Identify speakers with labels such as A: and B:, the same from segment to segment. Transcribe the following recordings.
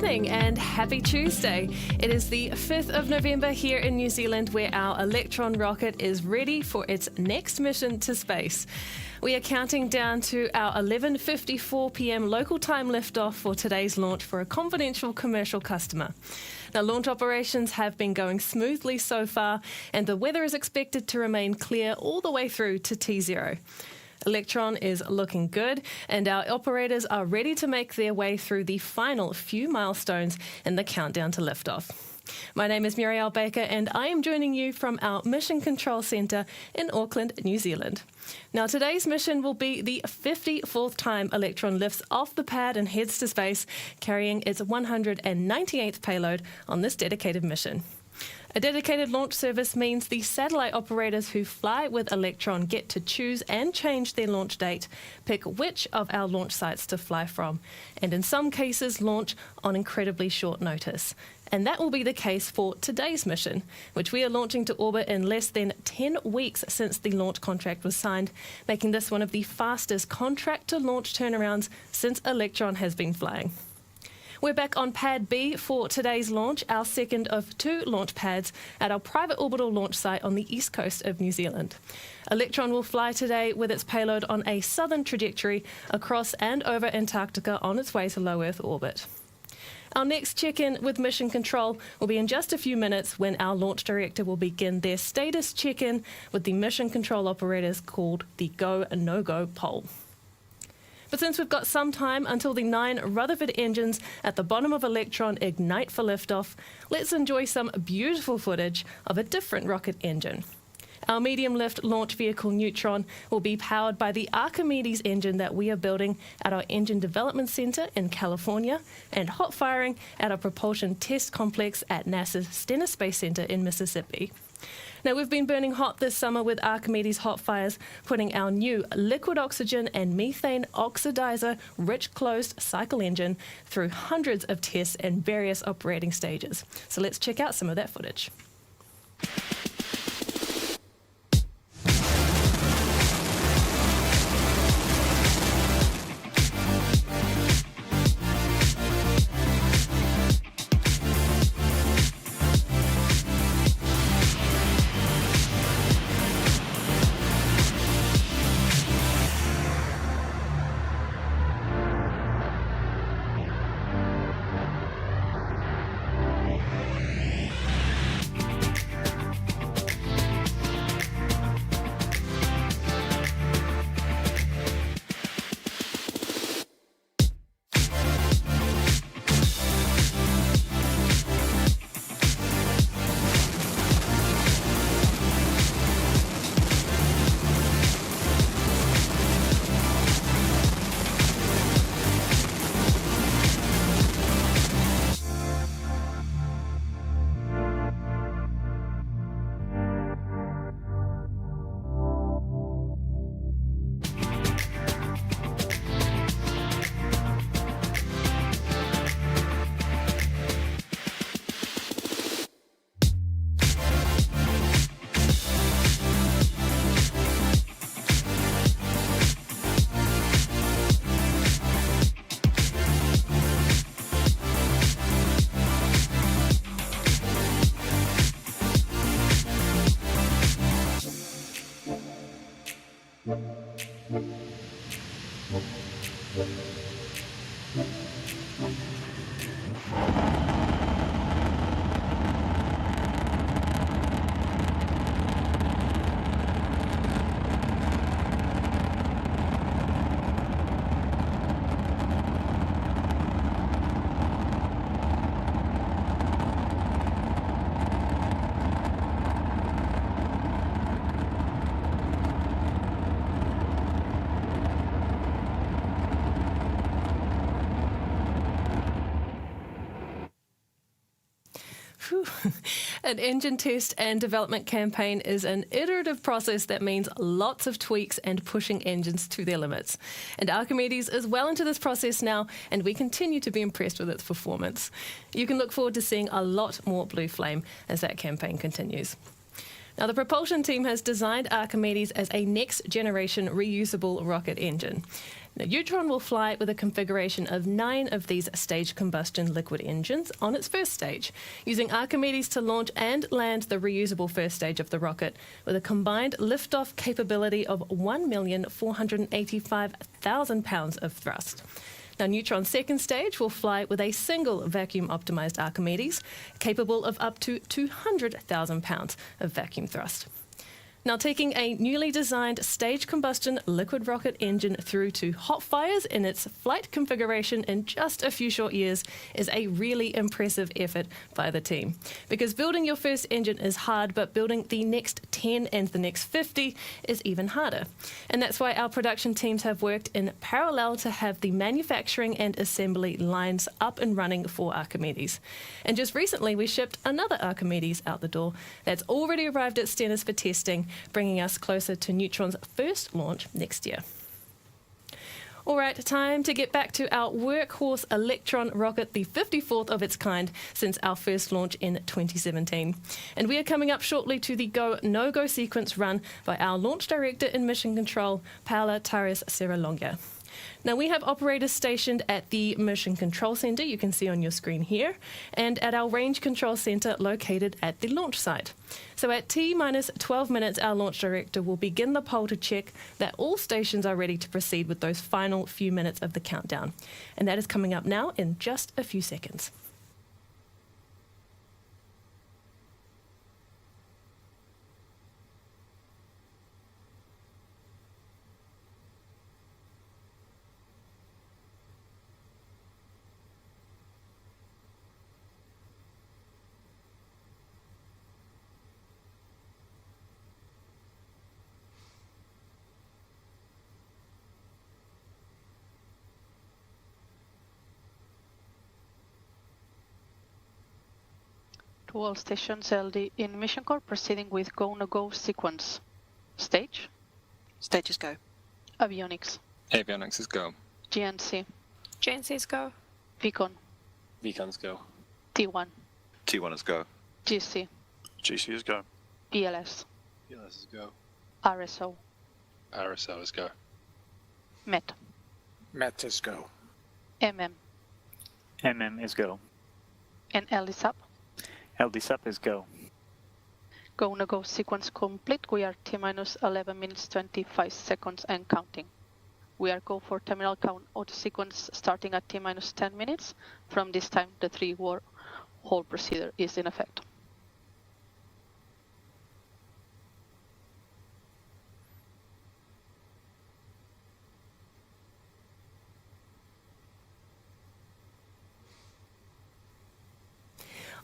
A: evening and happy Tuesday. It is the 5th of November here in New Zealand, where our Electron rocket is ready for its next mission to space. We are counting down to our 11:54 p.m. local time liftoff for today's launch for a confidential commercial customer. Now, launch operations have been going smoothly so far, and the weather is expected to remain clear all the way through to T0. Electron is looking good, and our operators are ready to make their way through the final few milestones in the countdown to liftoff. My name is Muriel Baker, and I am joining you from our Mission Control Centre in Auckland, New Zealand. Now, today's mission will be the 54th time Electron lifts off the pad and heads to space, carrying its 198th payload on this dedicated mission. A dedicated launch service means the satellite operators who fly with Electron get to choose and change their launch date, pick which of our launch sites to fly from, and in some cases launch on incredibly short notice. And that will be the case for today's mission, which we are launching to orbit in less than 10 weeks since the launch contract was signed, making this one of the fastest contract-to-launch turnarounds since Electron has been flying. We're back on Pad B for today's launch, our second of 2 launch pads at our private orbital launch site on the east coast of New Zealand. Electron will fly today with its payload on a southern trajectory across and over Antarctica on its way to low Earth orbit. Our next check-in with Mission Control will be in just a few minutes, when our launch director will begin their status check-in with the Mission Control operators, called the Go and No-Go poll. But since we've got some time until the 9 Rutherford engines at the bottom of Electron ignite for liftoff, let's enjoy some beautiful footage of a different rocket engine. Our medium-lift launch vehicle Neutron will be powered by the Archimedes engine that we are building at our Engine Development Center in California, and hot firing at our propulsion test complex at NASA's Stennis Space Center in Mississippi. Now, we've been burning hot this summer with Archimedes hot fires, putting our new liquid oxygen and methane oxidizer rich closed cycle engine through hundreds of tests and various operating stages. So let's check out some of that footage. An engine test and development campaign is an iterative process that means lots of tweaks and pushing engines to their limits. And Archimedes is well into this process now, and we continue to be impressed with its performance. You can look forward to seeing a lot more blue flame as that campaign continues. Now, the propulsion team has designed Archimedes as a next-generation reusable rocket engine. Now, Neutron will fly with a configuration of 9 of these staged combustion liquid engines on its first stage, using Archimedes to launch and land the reusable first stage of the rocket with a combined liftoff capability of 1,485,000 pounds of thrust. Now, Neutron's second stage will fly with a single vacuum-optimized Archimedes, capable of up to 200,000 pounds of vacuum thrust. Now, taking a newly designed staged combustion liquid rocket engine through to hot fires in its flight configuration in just a few short years is a really impressive effort by the team. Because building your first engine is hard, but building the next 10 and the next 50 is even harder. And that's why our production teams have worked in parallel to have the manufacturing and assembly lines up and running for Archimedes. And just recently, we shipped another Archimedes out the door that's already arrived at Stennis for testing, bringing us closer to Neutron's first launch next year. All right, time to get back to our workhorse Electron rocket, the 54th of its kind since our first launch in 2017. And we are coming up shortly to the go, no-go sequence run by our launch director in mission control, Paula Tares Serralonga. Now, we have operators stationed at the Mission Control Centre, you can see on your screen here, and at our Range Control Centre located at the launch site. So at T-minus 12 minutes, our launch director will begin the poll to check that all stations are ready to proceed with those final few minutes of the countdown. And that is coming up now in just a few seconds.
B: To all stations LD in Mission Corps proceeding with go no go sequence. Stage.
C: Stages go.
B: Avionics.
D: Avionics is go.
B: GNC.
E: GNC's go.
B: Vicon.
D: Vicons go.
B: T1.
F: T1 is go.
B: GC.
F: GC is go.
B: ELS.
D: ELS is go.
B: RSO.
D: RSO is go.
B: MET.
G: MET is go.
B: MM.
H: MM is go.
B: And LDSUP.
H: LDSUP is go.
B: Go no go sequence complete. We are T-minus 11 minutes 25 seconds and counting. We are go for terminal count auto sequence starting at T-minus 10 minutes. From this time, the 3-war whole procedure is in effect.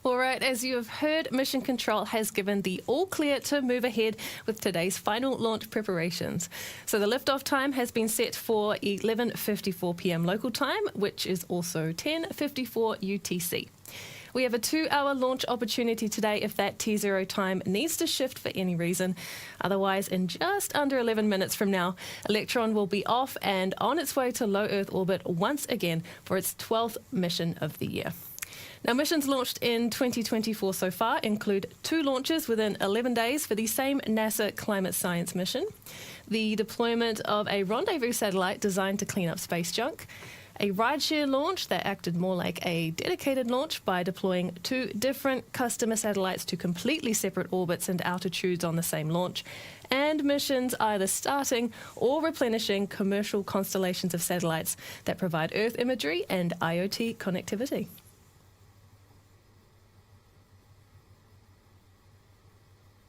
A: All right, as you have heard, Mission Control has given the all clear to move ahead with today's final launch preparations. So the liftoff time has been set for 11:54 p.m. local time, which is also 10:54 UTC. We have a 2-hour launch opportunity today if that T0 time needs to shift for any reason. Otherwise, in just under 11 minutes from now, Electron will be off and on its way to low Earth orbit once again for its 12th mission of the year. Now, missions launched in 2024 so far include 2 launches within 11 days for the same NASA climate science mission, the deployment of a rendezvous satellite designed to clean up space junk, a rideshare launch that acted more like a dedicated launch by deploying 2 different customer satellites to completely separate orbits and altitudes on the same launch, and missions either starting or replenishing commercial constellations of satellites that provide Earth imagery and IoT connectivity.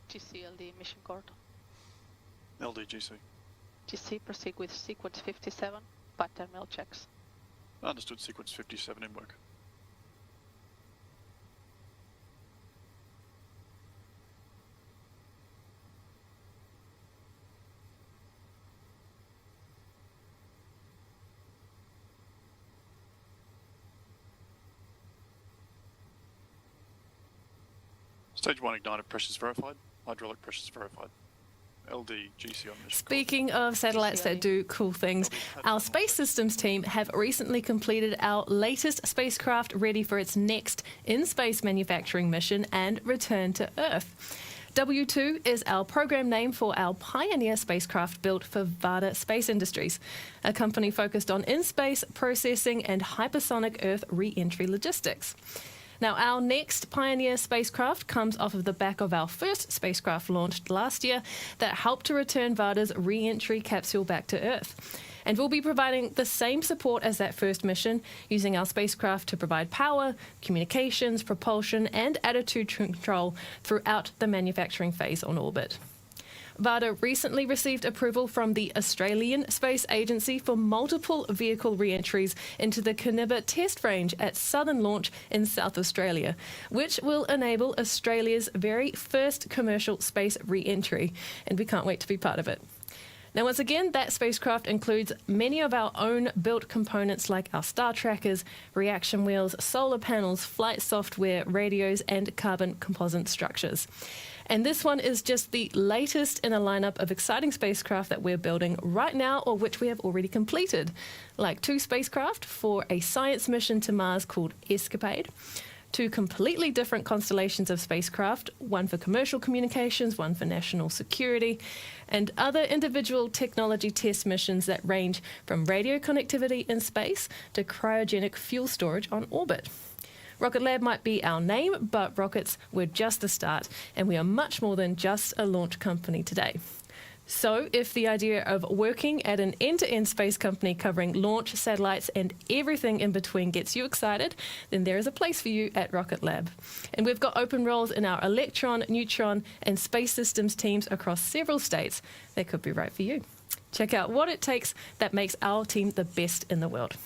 B: GCLD mission court.
F: LDGC.
B: GC proceed with sequence 57, by terminal checks.
F: Understood, sequence 57 in work. Stage 1 ignited, pressures verified. Hydraulic pressures verified. LDGC on mission.
A: Speaking of satellites that do cool things, our space systems team have recently completed our latest spacecraft ready for its next in-space manufacturing mission and return to Earth. W2 is our program name for our Pioneer spacecraft built for Varda Space Industries, a company focused on in-space processing and hypersonic Earth re-entry logistics. Now, our next Pioneer spacecraft comes off of the back of our first spacecraft launched last year that helped to return Varda's re-entry capsule back to Earth. And we'll be providing the same support as that first mission, using our spacecraft to provide power, communications, propulsion, and attitude control throughout the manufacturing phase on orbit. Varda recently received approval from the Australian Space Agency for multiple vehicle re-entries into the Kaniba test range at Southern Launch in South Australia, which will enable Australia's very first commercial space re-entry, and we can't wait to be part of it. Now, once again, that spacecraft includes many of our own built components like our star trackers, reaction wheels, solar panels, flight software, radios, and carbon composite structures. And this one is just the latest in a lineup of exciting spacecraft that we're building right now, or which we have already completed, like 2 spacecraft for a science mission to Mars called Escapade, 2 completely different constellations of spacecraft, one for commercial communications, one for national security, and other individual technology test missions that range from radio connectivity in space to cryogenic fuel storage on orbit. Rocket Lab might be our name, but rockets were just the start, and we are much more than just a launch company today. So if the idea of working at an end-to-end space company covering launch, satellites, and everything in between gets you excited, then there is a place for you at Rocket Lab. And we've got open roles in our Electron, Neutron, and Space Systems teams across several states that could be right for you. Check out what it takes that makes our team the best in the world.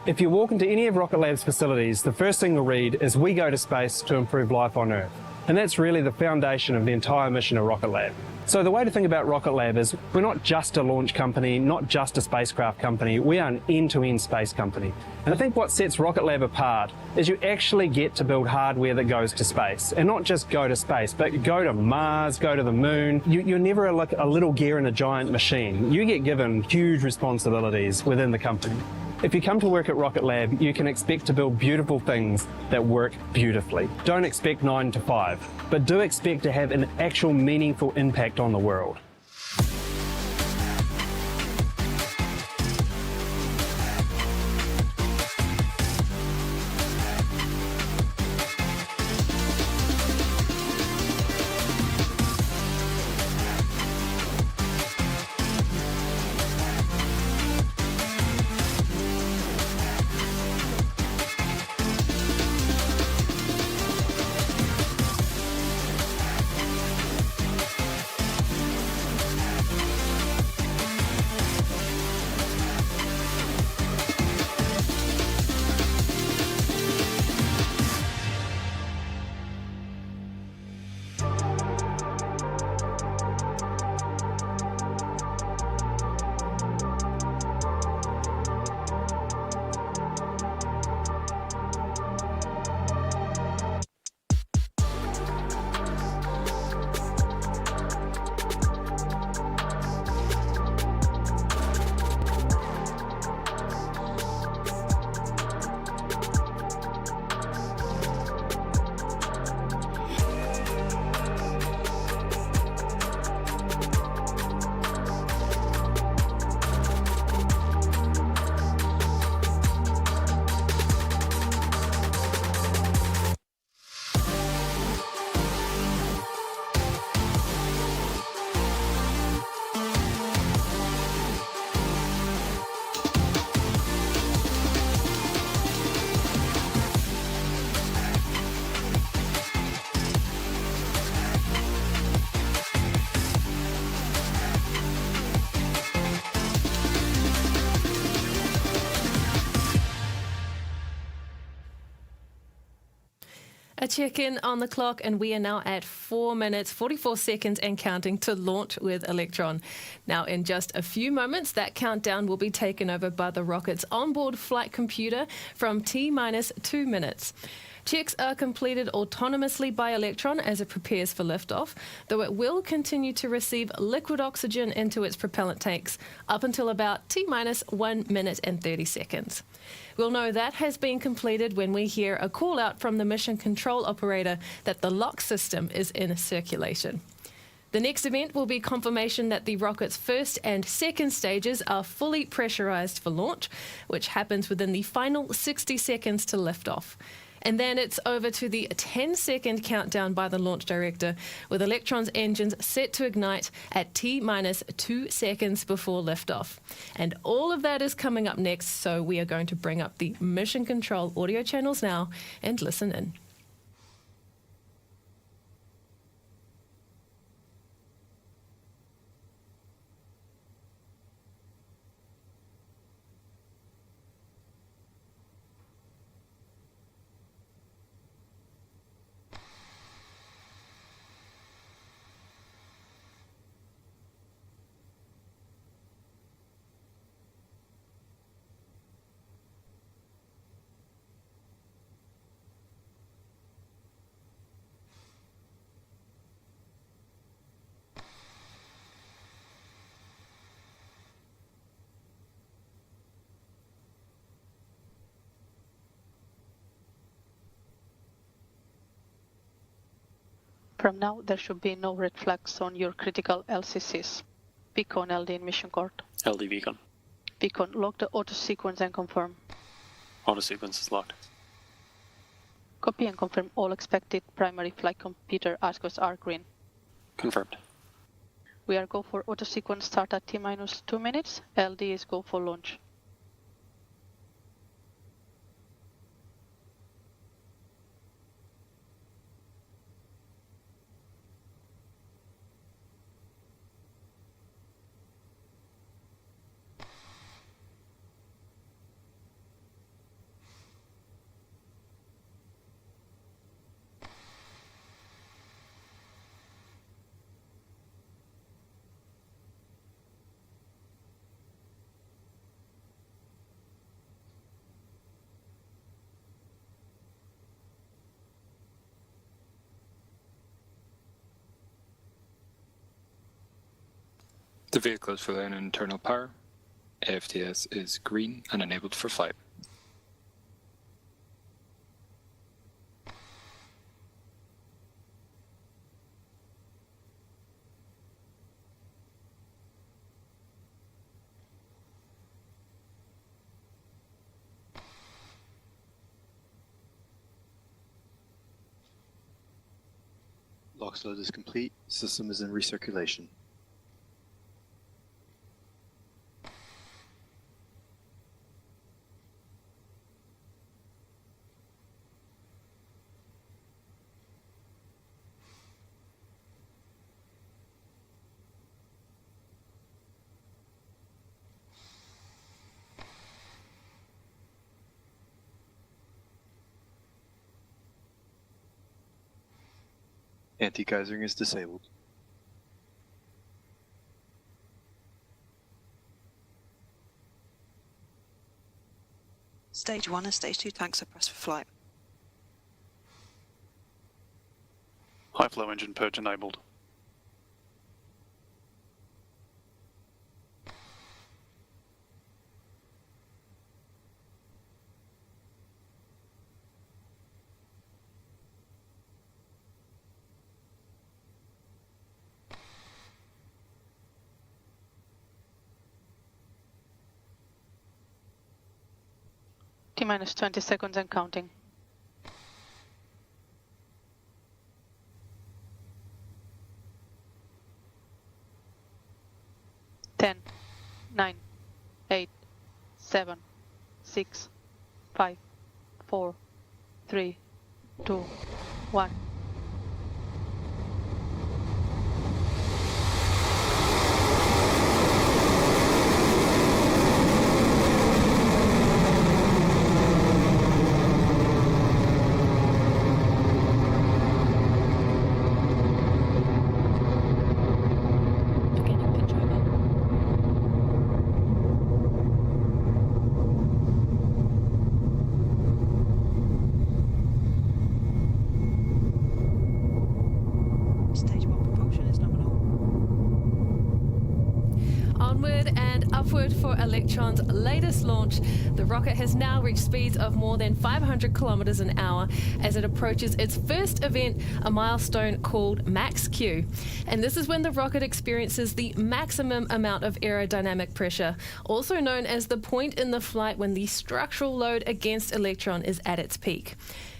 C: If you walk into any of Rocket Lab's facilities, the first thing you'll read is "We go to space to improve life on Earth." And that's really the foundation of the entire mission of Rocket Lab. So the way to think about Rocket Lab is we're not just a launch company, not just a spacecraft company, we are an end-to-end space company. And I think what sets Rocket Lab apart is you actually get to build hardware that goes to space. And not just go to space, but go to Mars, go to the moon. You're never like a little gear in a giant machine. You get given huge responsibilities within the company. If you come to work at Rocket Lab, you can expect to build beautiful things that work beautifully. Don't expect 9 to 5, but do expect to have an actual meaningful impact on the world.
A: A check-in on the clock, and we are now at 4 minutes, 44 seconds and counting to launch with Electron. Now, in just a few moments, that countdown will be taken over by the rocket's onboard flight computer from T-minus 2 minutes. Checks are completed autonomously by Electron as it prepares for liftoff, though it will continue to receive liquid oxygen into its propellant tanks up until about T-minus 1 minute and 30 seconds. We'll know that has been completed when we hear a call out from the mission control operator that the lock system is in circulation. The next event will be confirmation that the rocket's first and second stages are fully pressurized for launch, which happens within the final 60 seconds to liftoff. And then it's over to the 10-second countdown by the launch director, with Electron's engines set to ignite at T-minus 2 seconds before liftoff. And all of that is coming up next, so we are going to bring up the mission control audio channels now and listen in.
B: From now, there should be no red flags on your critical LCCs. Beacon LD in mission court.
E: LD beacon.
B: Beacon, lock the auto sequence and confirm.
E: Auto sequence is locked.
B: Copy and confirm all expected primary flight computer outputs are green.
E: Confirmed.
B: We are go for auto sequence start at T-minus 2 minutes. LD is go for launch.
D: The vehicle is fully on internal power. AFTS is green and enabled for flight.
I: LOX load is complete. System is in recirculation. Anti-geysering is disabled.
J: Stage 1 and Stage 2 tanks are pressed for flight.
F: High flow engine purge enabled.
B: T-minus 20 seconds and counting. 10, 9, 8, 7, 6, 5, 4, 3, 2, 1.
A: upward for Electron's latest launch. The rocket has now reached speeds of more than 500 kilometers an hour as it approaches its first event, a milestone called Max Q. And this is when the rocket experiences the maximum amount of aerodynamic pressure, also known as the point in the flight when the structural load against Electron is at its peak.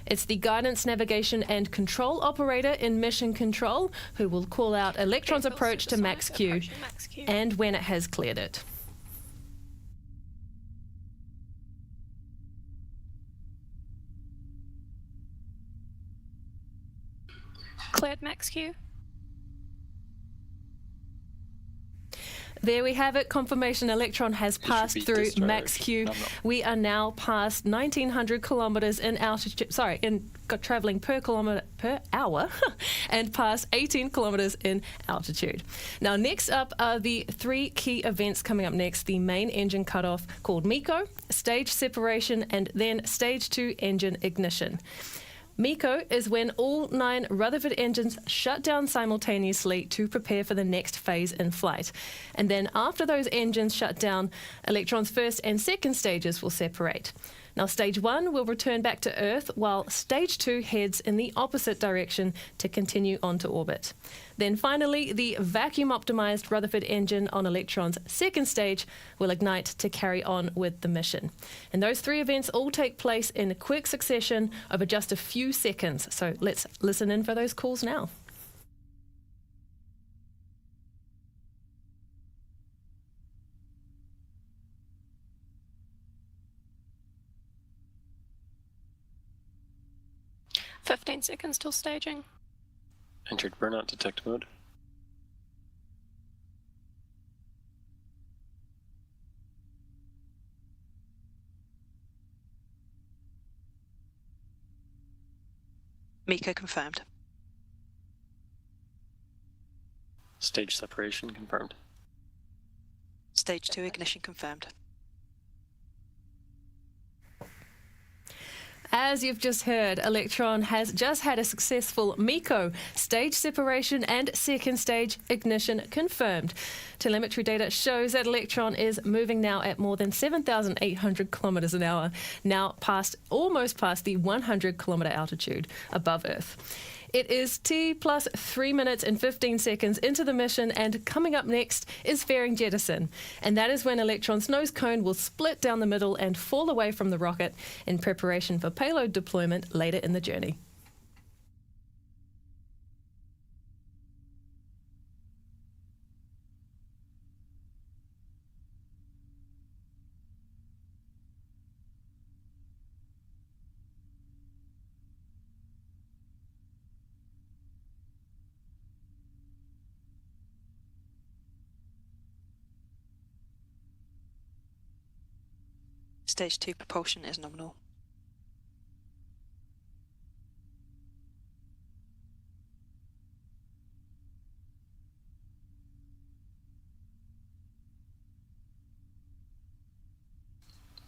A: It's the guidance, navigation and control operator in mission control who will call out Electron's approach to Max Q and when it has cleared it.
K: Cleared Max Q.
A: There we have it. Confirmation Electron has passed through Max Q.
D: No.
A: We are now past 1900 kilometers in altitude, traveling per kilometer per hour and past 18 kilometers in altitude. Now, next up are the three key events coming up next: the main engine cutoff called MECO, stage separation, and then stage 2 engine ignition. MECO is when all 9 Rutherford engines shut down simultaneously to prepare for the next phase in flight. And then after those engines shut down, Electron's first and second stages will separate. Now, stage 1 will return back to Earth, while stage 2 heads in the opposite direction to continue onto orbit. Then finally, the vacuum-optimized Rutherford engine on Electron's second stage will ignite to carry on with the mission. And those 3 events all take place in quick succession over just a few seconds. So let's listen in for those calls now.
K: "15 seconds till staging."
E: Entered burnout detect mode.
J: MECO confirmed.
E: Stage separation confirmed.
J: Stage 2 ignition confirmed.
A: As you've just heard, Electron has just had a successful MECO, stage separation and second stage ignition confirmed. Telemetry data shows that Electron is moving now at more than 7,800 kilometers an hour, now almost past the 100 kilometer altitude above Earth. It is T plus 3 minutes and 15 seconds into the mission, and coming up next is fairing jettison. And that is when Electron's nose cone will split down the middle and fall away from the rocket in preparation for payload deployment later in the journey.
J: Stage 2 propulsion is nominal.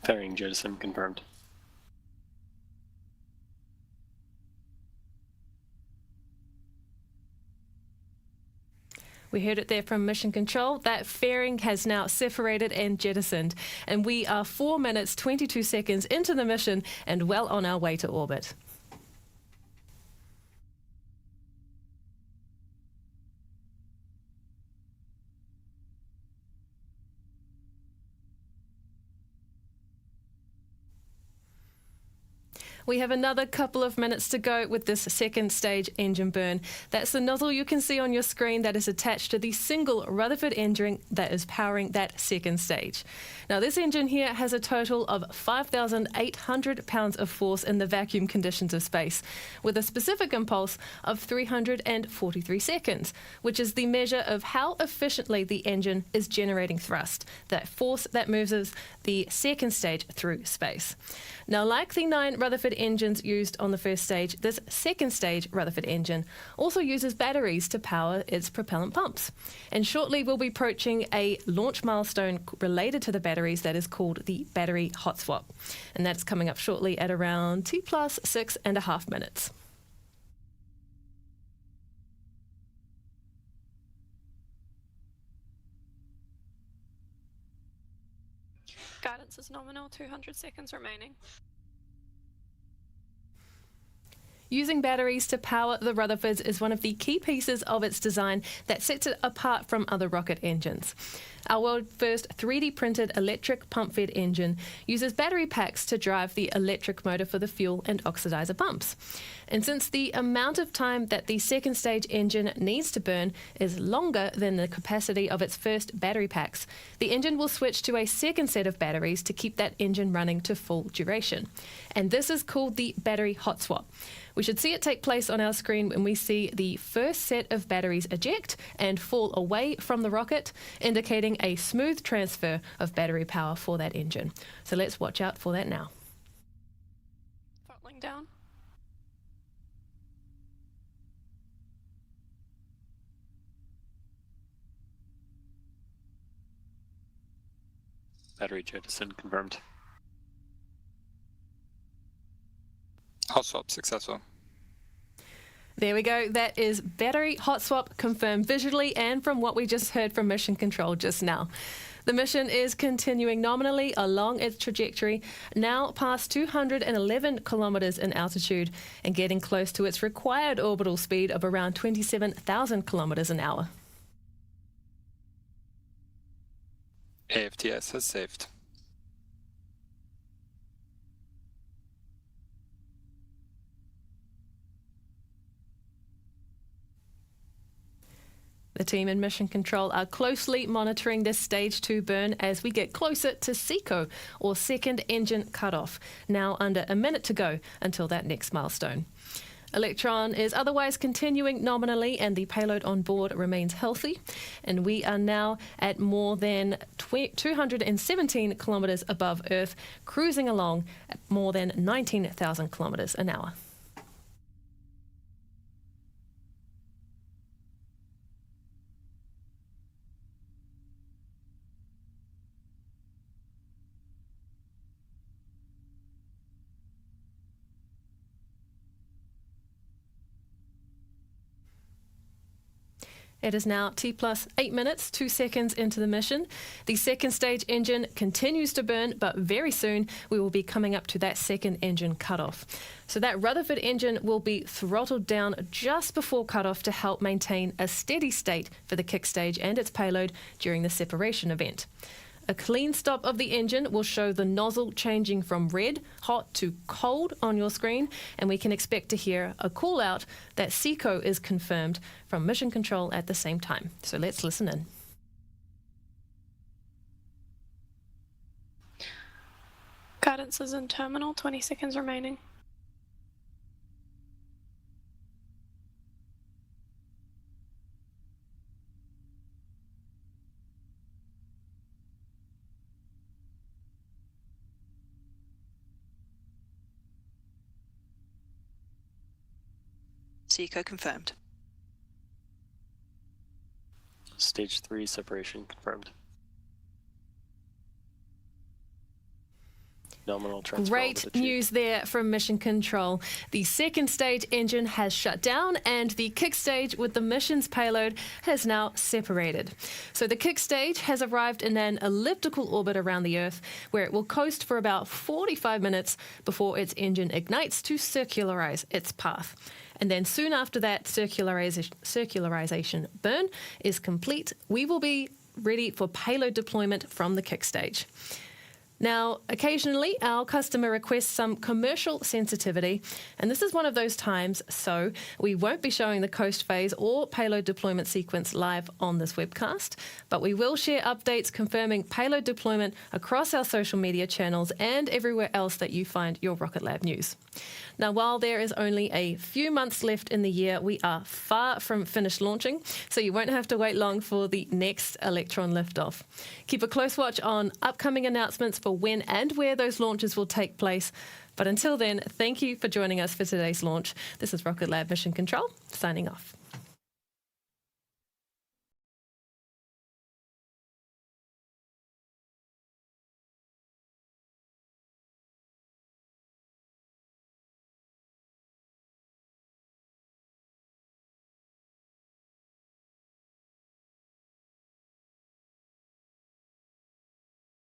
E: Fairing jettison confirmed.
A: We heard it there from Mission Control. That fairing has now separated and jettisoned. And we are 4 minutes, 22 seconds into the mission and well on our way to orbit. We have another couple of minutes to go with this second stage engine burn. That's the nozzle you can see on your screen that is attached to the single Rutherford engine that is powering that second stage. Now, this engine here has a total of 5,800 pounds of force in the vacuum conditions of space, with a specific impulse of 343 seconds, which is the measure of how efficiently the engine is generating thrust, that force that moves the second stage through space. Now, like the 9 Rutherford engines used on the first stage, this second stage Rutherford engine also uses batteries to power its propellant pumps. And shortly we'll be approaching a launch milestone related to the batteries that is called the battery hot swap. And that's coming up shortly at around T plus 6.5 minutes.
K: Guidance is nominal, 200 seconds remaining.
A: Using batteries to power the Rutherfords is one of the key pieces of its design that sets it apart from other rocket engines. Our world's first 3D printed electric pump-fed engine uses battery packs to drive the electric motor for the fuel and oxidizer pumps. And since the amount of time that the second stage engine needs to burn is longer than the capacity of its first battery packs, the engine will switch to a second set of batteries to keep that engine running to full duration. And this is called the battery hot swap. We should see it take place on our screen when we see the first set of batteries eject and fall away from the rocket, indicating a smooth transfer of battery power for that engine. So let's watch out for that now.
K: Throttling down.
E: Battery jettison confirmed.
D: Hot swap successful.
A: There we go. That is battery hot swap confirmed visually and from what we just heard from Mission Control just now. The mission is continuing nominally along its trajectory, now past 211 kilometres in altitude and getting close to its required orbital speed of around 27,000 kilometres an hour.
D: AFTS has saved.
A: The team in Mission Control are closely monitoring this Stage 2 burn as we get closer to SECO, or second engine cutoff, now under a minute to go until that next milestone. Electron is otherwise continuing nominally and the payload on board remains healthy, and we are now at more than 217 kilometres above Earth, cruising along at more than 19,000 kilometres an hour. It is now T plus 8 minutes, 2 seconds into the mission. The second stage engine continues to burn, but very soon we will be coming up to that second engine cutoff. So that Rutherford engine will be throttled down just before cutoff to help maintain a steady state for the kick stage and its payload during the separation event. A clean stop of the engine will show the nozzle changing from red, hot to cold on your screen, and we can expect to hear a call out that SECO is confirmed from Mission Control at the same time. So let's listen in.
K: Guidance is in terminal, 20 seconds remaining.
J: SECO confirmed.
E: Stage 3 separation confirmed. Nominal transfer.
A: Great news there from Mission Control. The second stage engine has shut down and the kick stage with the mission's payload has now separated. So the kick stage has arrived in an elliptical orbit around the Earth where it will coast for about 45 minutes before its engine ignites to circularize its path. And then soon after that circularization burn is complete, we will be ready for payload deployment from the kick stage. Now, occasionally our customer requests some commercial sensitivity, and this is one of those times, so we won't be showing the coast phase or payload deployment sequence live on this webcast, but we will share updates confirming payload deployment across our social media channels and everywhere else that you find your Rocket Lab news. Now, while there is only a few months left in the year, we are far from finished launching, so you won't have to wait long for the next Electron liftoff. Keep a close watch on upcoming announcements for when and where those launches will take place. But until then, thank you for joining us for today's launch. This is Rocket Lab Mission Control, signing off.